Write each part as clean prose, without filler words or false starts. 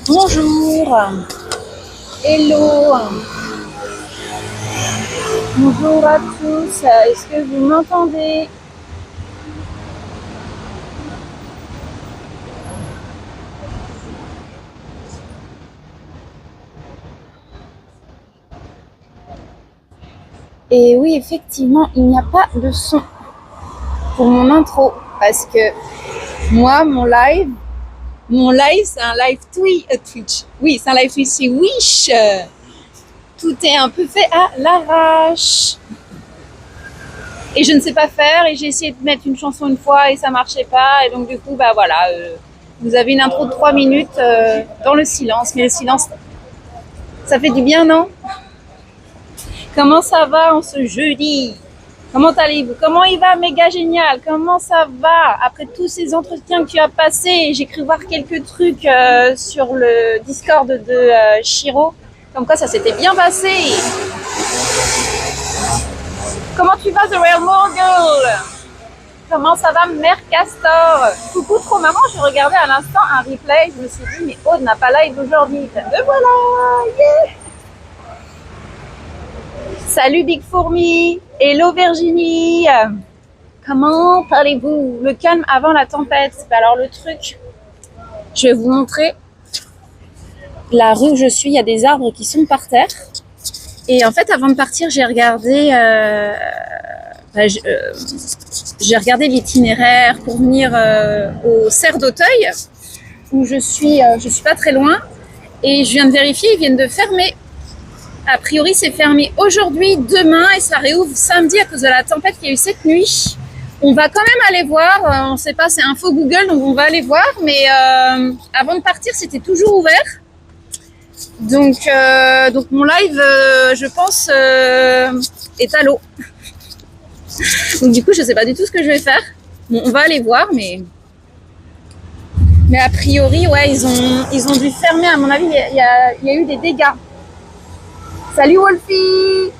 Bonjour, hello, bonjour à tous, est-ce que vous m'entendez? Et oui, effectivement, il n'y a pas de son pour mon intro parce que moi, mon live, c'est un live Twitch. Oui, c'est un live Twitch, c'est Wish. Tout est un peu fait à l'arrache. Et je ne sais pas faire et j'ai essayé de mettre une chanson une fois et ça marchait pas. Et donc du coup, bah voilà, vous avez une intro de 3 minutes dans le silence. Mais le silence, ça fait du bien, non? Comment ça va en ce jeudi? Comment allez-vous? Comment il va, méga génial? Comment ça va? Après tous ces entretiens que tu as passés, j'ai cru voir quelques trucs sur le Discord de Shiro. Comme quoi ça s'était bien passé. Comment tu vas, The Real Mogul? Comment ça va, Mère Castor? Coucou, trop maman, je regardais à l'instant un replay. Je me suis dit, mais Aude n'a pas live aujourd'hui. Me voilà, yeah! Salut Big Fourmi, hello Virginie, comment allez-vous? Le calme avant la tempête. Alors le truc, je vais vous montrer la rue où je suis, il y a des arbres qui sont par terre. Et en fait, avant de partir, j'ai regardé, j'ai regardé l'itinéraire pour venir au Cerf d'Auteuil, où je suis pas très loin. Et je viens de vérifier, ils viennent de fermer. A priori, c'est fermé aujourd'hui, demain, et ça réouvre samedi à cause de la tempête qu'il y a eu cette nuit. On va quand même aller voir, on ne sait pas, c'est info Google, donc on va aller voir, mais avant de partir, c'était toujours ouvert. Donc mon live, je pense, est à l'eau. Donc du coup, je ne sais pas du tout ce que je vais faire. Bon, on va aller voir, mais a priori, ouais, ils ont dû fermer, à mon avis, il y a eu des dégâts. Salut Wolfie!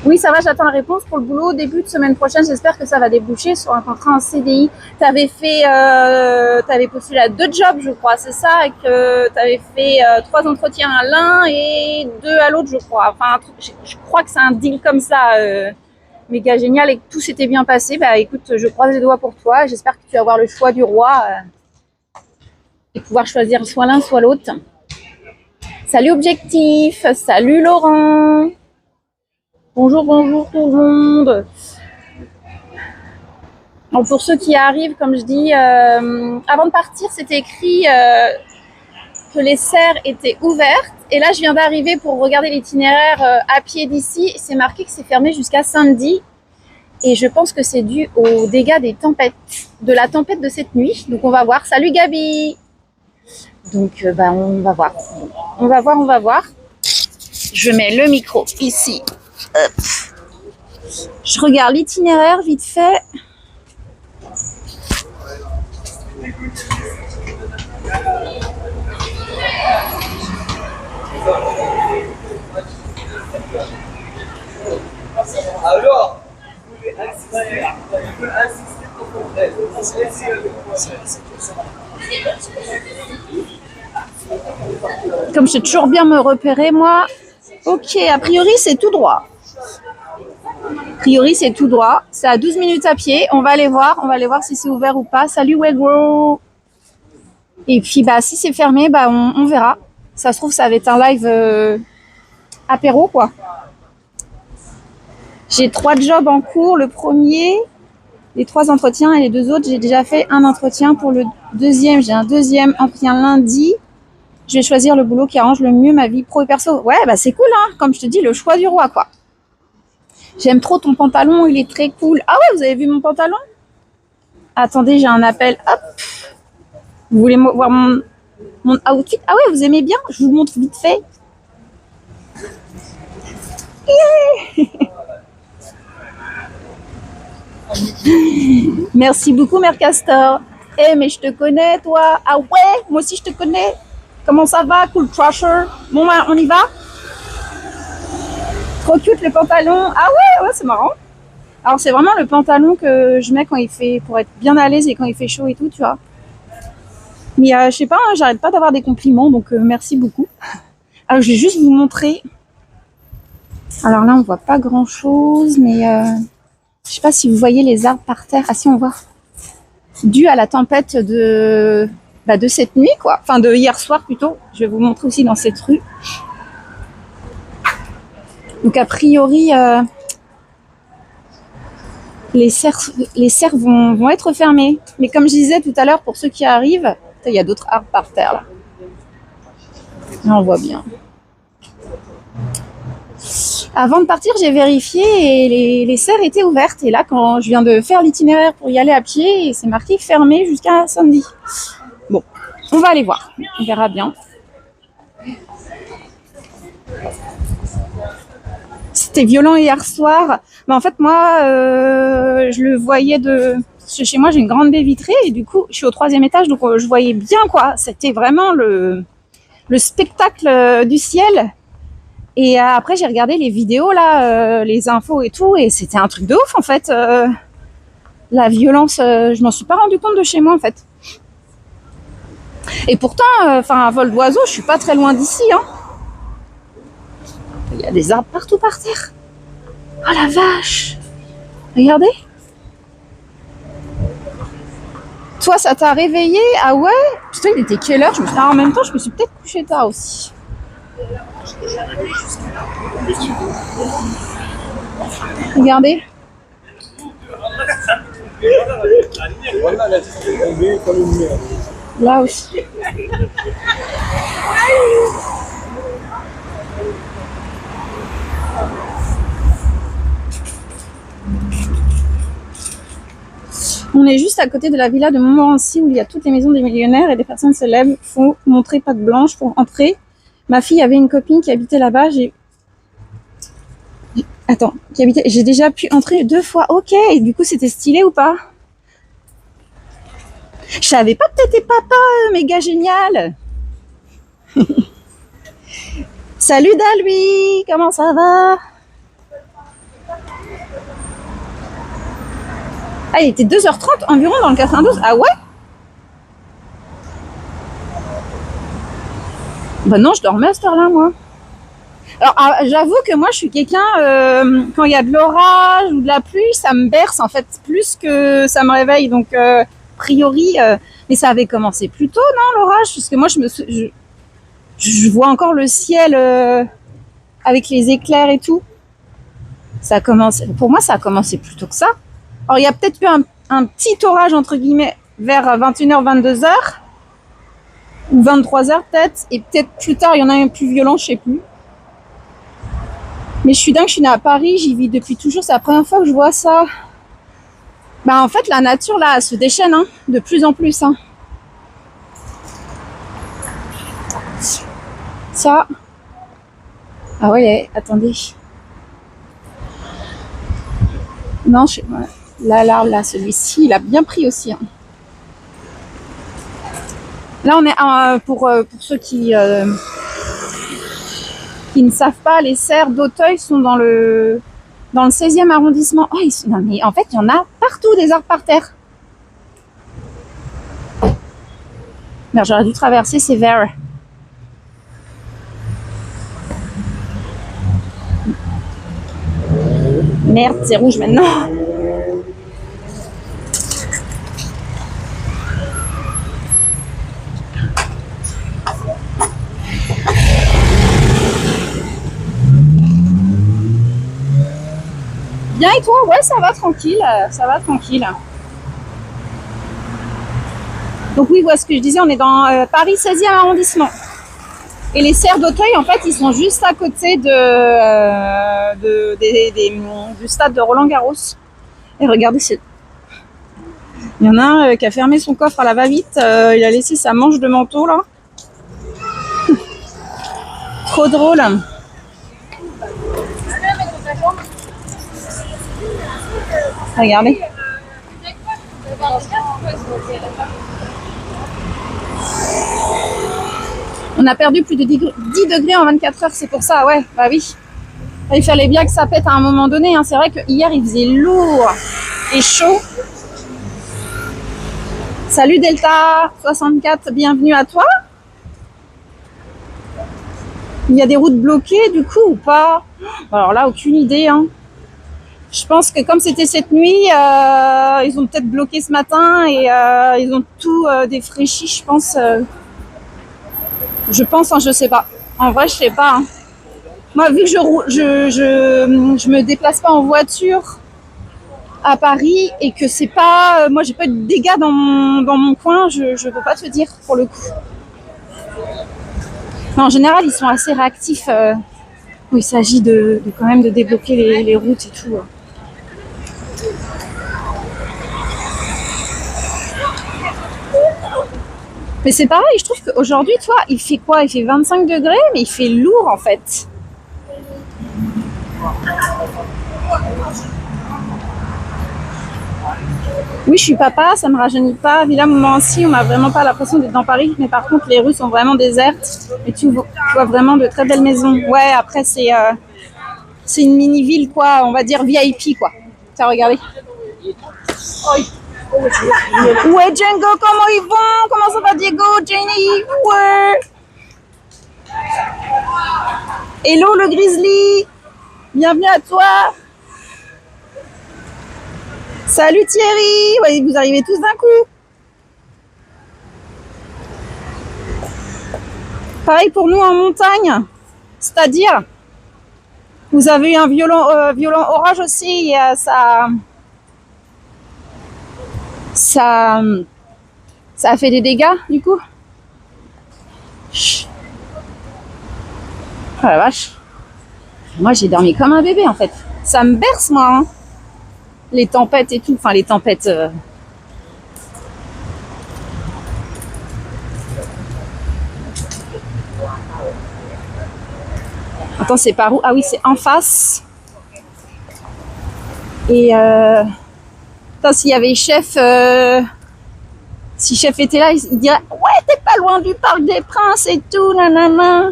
Oui, ça va, j'attends la réponse pour le boulot. Début de semaine prochaine, j'espère que ça va déboucher sur un contrat en CDI. T'avais postulé à 2 jobs, je crois, c'est ça, et que t'avais fait 3 entretiens à l'un et 2 à l'autre, je crois. Enfin, je crois que c'est un deal comme ça, méga génial, et que tout s'était bien passé. Bah écoute, je croise les doigts pour toi. J'espère que tu vas avoir le choix du roi et pouvoir choisir soit l'un, soit l'autre. Salut Objectif, salut Laurent. Bonjour, bonjour tout le monde. Donc pour ceux qui arrivent, comme je dis, avant de partir, c'était écrit que les serres étaient ouvertes. Et là, je viens d'arriver pour regarder l'itinéraire à pied d'ici. C'est marqué que c'est fermé jusqu'à samedi. Et je pense que c'est dû aux dégâts des tempêtes, de la tempête de cette nuit. Donc on va voir. Salut Gabi. Donc on va voir. On va voir. Je mets le micro ici. Hop. Je regarde l'itinéraire vite fait. Alors, comme je sais toujours bien me repérer, moi. Ok, a priori, c'est tout droit. A priori, c'est tout droit. C'est à 12 minutes à pied. On va aller voir si c'est ouvert ou pas. Salut, Wegro. Et puis, si c'est fermé, on verra. Ça se trouve, ça va être un live apéro, quoi. J'ai 3 jobs en cours. Le premier, les 3 entretiens, et les 2 autres, j'ai déjà fait un entretien. Pour le deuxième, j'ai un deuxième entretien lundi. Je vais choisir le boulot qui arrange le mieux ma vie pro et perso. Ouais, c'est cool, hein. Comme je te dis, le choix du roi, quoi. J'aime trop ton pantalon, il est très cool. Ah ouais, vous avez vu mon pantalon? Attendez, j'ai un appel. Hop. Vous voulez voir mon outfit? Ah ouais, vous aimez bien? Je vous montre vite fait. Yeah. Merci beaucoup, Mère Castor. Mais je te connais, toi. Ah ouais, moi aussi je te connais. Comment ça va, Cool Crusher? Bon, on y va? Trop cute le pantalon. Ah ouais, c'est marrant. Alors c'est vraiment le pantalon que je mets quand il fait, pour être bien à l'aise et quand il fait chaud et tout, tu vois. Mais je sais pas, hein, j'arrête pas d'avoir des compliments, donc merci beaucoup. Alors je vais juste vous montrer. Alors là on voit pas grand chose, mais je sais pas si vous voyez les arbres par terre. Ah si, on voit. Dû à la tempête de cette nuit, quoi. Enfin de hier soir plutôt. Je vais vous montrer aussi dans cette rue. Donc a priori les serres vont être fermées. Mais comme je disais tout à l'heure, pour ceux qui arrivent, il y a d'autres arbres par terre là. Là, on voit bien. Avant de partir, j'ai vérifié et les serres étaient ouvertes. Et là, quand je viens de faire l'itinéraire pour y aller à pied, c'est marqué fermé jusqu'à samedi. Bon, on va aller voir. On verra bien. C'était violent hier soir. Mais en fait, moi, je le voyais de... Chez moi, j'ai une grande baie vitrée et du coup, je suis au 3e étage, donc je voyais bien, quoi. C'était vraiment le spectacle du ciel. Et après, j'ai regardé les vidéos, là, les infos et tout, et c'était un truc de ouf, en fait. La violence, je m'en suis pas rendu compte de chez moi, en fait. Et pourtant, un vol d'oiseau, je suis pas très loin d'ici, hein. Il y a des arbres partout par terre. Oh la vache! Regardez. Toi, ça t'a réveillé? Ah ouais? Putain, il était quelle heure? En même temps, je me suis peut-être couchée tard aussi. Regardez. Là aussi. On est juste à côté de la villa de Montmorency où il y a toutes les maisons des millionnaires et des personnes célèbres. Il faut montrer patte blanche pour entrer. Ma fille avait une copine qui habitait là-bas. J'ai déjà pu entrer 2 fois. Ok, et du coup c'était stylé ou pas? Je savais pas que t'étais papa, méga génial. Salut Dalui, comment ça va? Ah, il était 2h30 environ dans le 92. Ah ouais? Bah non, je dormais à cette heure-là, moi. Alors, j'avoue que moi, je suis quelqu'un, quand il y a de l'orage ou de la pluie, ça me berce, en fait, plus que ça me réveille. Donc, a priori, mais ça avait commencé plus tôt, non, l'orage? Parce que moi, je vois encore le ciel avec les éclairs et tout. Pour moi, ça a commencé plus tôt que ça. Alors, il y a peut-être eu un petit orage, entre guillemets, vers 21h, 22h. Ou 23h peut-être. Et peut-être plus tard, il y en a un plus violent, je sais plus. Mais je suis dingue, je suis née à Paris, j'y vis depuis toujours. C'est la première fois que je vois ça. Bah en fait, la nature, là, elle se déchaîne, hein, de plus en plus. Hein. Ça. Ah ouais, attendez. Non, je sais pas. Là, l'arbre, là, celui-ci, il a bien pris aussi. Hein. Là, on est pour ceux qui ne savent pas, les serres d'Auteuil sont dans le 16e arrondissement. Oh, non, mais en fait, il y en a partout des arbres par terre. Merde, j'aurais dû traverser ces verres. Merde, c'est rouge maintenant. Bien et toi? Ouais, ça va tranquille, Donc oui, voilà ce que je disais, on est dans Paris 16e arrondissement. Et les serres d'Auteuil, en fait, ils sont juste à côté du stade de Roland-Garros. Et regardez, il y en a un qui a fermé son coffre à la va-vite. Il a laissé sa manche de manteau, là. Trop drôle. Regardez. On a perdu plus de 10 degrés en 24 heures, c'est pour ça, ouais, bah oui. Il fallait bien que ça pète à un moment donné. Hein. C'est vrai que hier il faisait lourd et chaud. Salut Delta 64, bienvenue à toi. Il y a des routes bloquées du coup ou pas? Alors là, aucune idée. Hein. Je pense que comme c'était cette nuit, ils ont peut-être bloqué ce matin et ils ont tout défraîchi, je pense. Hein, je sais pas. En vrai, je sais pas. Hein. Moi, vu que je me déplace pas en voiture à Paris et que c'est pas, moi, j'ai pas de dégâts dans mon coin, je peux pas te dire pour le coup. Mais en général, ils sont assez réactifs où il s'agit de quand même de débloquer les routes et tout. Mais c'est pareil, je trouve qu'aujourd'hui, toi, il fait quoi? Il fait 25 degrés, mais il fait lourd en fait. Oui, je suis papa, ça me rajeunit pas. Villa Montmorency, on n'a vraiment pas l'impression d'être dans Paris, mais par contre, les rues sont vraiment désertes. Et tu vois vraiment de très belles maisons. Ouais, après, c'est une mini-ville, quoi, on va dire VIP, quoi. Tiens, regardez. Ouais, Django, comment ils vont? Comment ça va, Diego? Jenny? Ouais. Hello, le Grizzly. Bienvenue à toi. Salut Thierry. Ouais, vous arrivez tous d'un coup. Pareil pour nous en montagne. C'est-à-dire, vous avez eu un violent orage aussi. Et, ça a fait des dégâts, du coup. Oh la vache. Moi, j'ai dormi comme un bébé, en fait. Ça me berce, moi. Hein. Les tempêtes et tout. Enfin, les tempêtes... Attends, c'est par où? Ah oui, c'est en face. Et... Attends, s'il y avait Chef... Si Chef était là, il dirait « Ouais, t'es pas loin du Parc des Princes et tout, nanana. »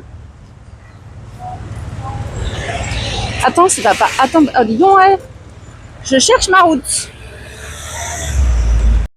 Attends, c'est pas... Attends, oh, dis donc, ouais. Je cherche ma route.